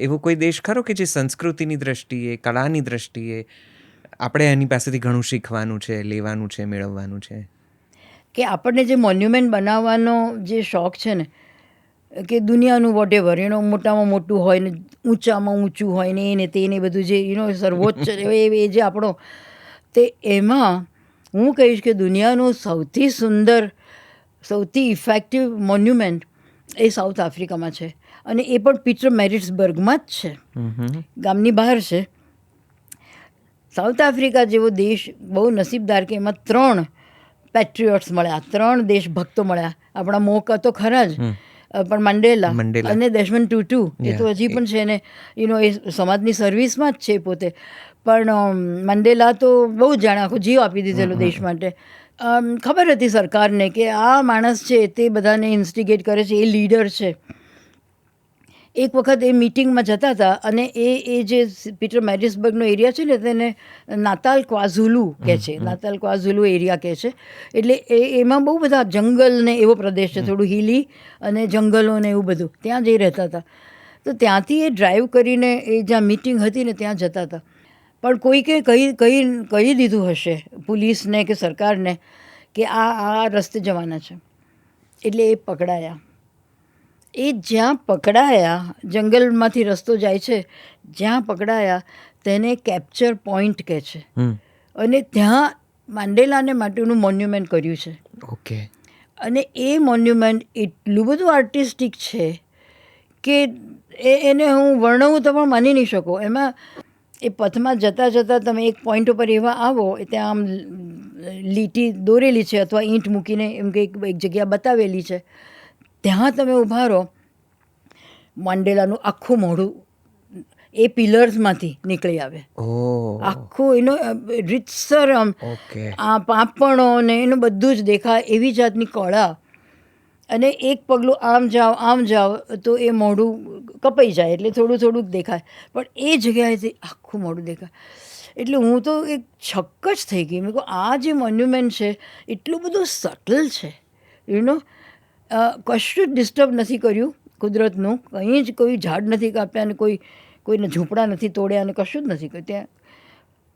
એવો કોઈ દેશ ખરો કે જે સંસ્કૃતિની દ્રષ્ટિએ, કળાની દ્રષ્ટિએ આપણે એની પાસેથી ઘણું શીખવાનું છે, લેવાનું છે, મેળવવાનું છે? કે આપણને જે મોન્યુમેન્ટ બનાવવાનો જે શોખ છે ને, કે દુનિયાનું વોટેવર મોટામાં મોટું હોય ને ઊંચામાં ઊંચું હોય ને એને તેને બધું જે સર્વોચ્ચ એ જે આપણો, તે એમાં હું કહીશ કે દુનિયાનું સૌથી સુંદર, સૌથી ઇફેક્ટિવ મોન્યુમેન્ટ એ સાઉથ આફ્રિકામાં છે. અને એ પણ પીટર મેરિટ્સબર્ગમાં જ છે, ગામની બહાર છે. સાઉથ આફ્રિકા જેવો દેશ બહુ નસીબદાર કે એમાં 3 પેટ્રિયોટ્સ મળ્યા, 3 દેશભક્તો મળ્યા. આપણા મોકા તો ખરા જ, પણ મંડેલા અને દેશમન્ડ ટુટુ એ તો હજી પણ છે ને, એ સમાજની સર્વિસમાં જ છે પોતે. પણ મંડેલા તો બહુ જ જાણે આખો જીવ આપી દીધેલો દેશ માટે. ખબર હતી સરકારને કે આ માણસ છે તે બધાને ઇન્સ્ટિગેટ કરે છે, એ લીડર છે. એક વખત એ મિટિંગમાં જતા હતા અને એ જે પીટર મેરિટ્સબર્ગનો એરિયા છે ને તેને નાતાલ ક્વાઝુલુ કહે છે, નાતાલ ક્વાઝુલુ એરિયા કહે છે. એટલે એમાં બહુ બધા જંગલ ને એવો પ્રદેશ છે, થોડું હિલી અને જંગલો ને એવું બધું, ત્યાં જઈ રહેતા હતા. તો ત્યાંથી એ ડ્રાઈવ કરીને એ જ્યાં મિટિંગ હતી ને ત્યાં જતા હતા. પણ કોઈકે કહી દીધું હશે પોલીસને કે સરકારને કે આ રસ્તે જવાના છે. એટલે એ પકડાયા. એ જ્યાં પકડાયા, જંગલમાંથી રસ્તો જાય છે, જ્યાં પકડાયા તેને કેપ્ચર પોઈન્ટ કહે છે. અને ત્યાં મંડેલાને માટેનું મોન્યુમેન્ટ કર્યું છે. ઓકે. અને એ મોન્યુમેન્ટ એટલું બધું આર્ટિસ્ટિક છે કે એને હું વર્ણવું તો પણ માની નહીં શકો. એમાં એ પથમાં જતાં જતાં તમે એક પોઈન્ટ ઉપર એવા આવો, ત્યાં આમ લીટી દોરેલી છે અથવા ઈંટ મૂકીને એમ કે એક જગ્યા બતાવેલી છે, ત્યાં તમે ઊભા રહો, મંડેલાનું આખું મોઢું એ પિલર્સમાંથી નીકળી આવે. આખું રીતસર આ પાંપણો ને એનું બધું જ દેખાય, એવી જાતની કળા. અને એક પગલું આમ જાઓ તો એ મોઢું કપાઈ જાય, એટલે થોડું થોડુંક દેખાય, પણ એ જગ્યાએથી આખું મોઢું દેખાય. એટલે હું તો એક છક્ક જ થઈ ગઈ. મેં કહું આ જે મોન્યુમેન્ટ છે એટલું બધું સટલ છે, કશું જ ડિસ્ટર્બ નથી કર્યું કુદરતનું, કંઈ જ કોઈ ઝાડ નથી કાપ્યા અને કોઈને ઝૂંપડા નથી તોડ્યા અને કશું જ નથી કર્યું ત્યાં.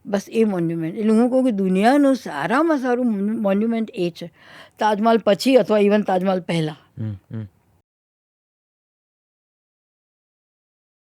બસ એ મોન્યુમેન્ટ. એટલે હું કહું કે દુનિયાનું સારામાં સારું મોન્યુમેન્ટ એ છે, તાજમહલ પછી અથવા ઇવન તાજમહલ પહેલાં.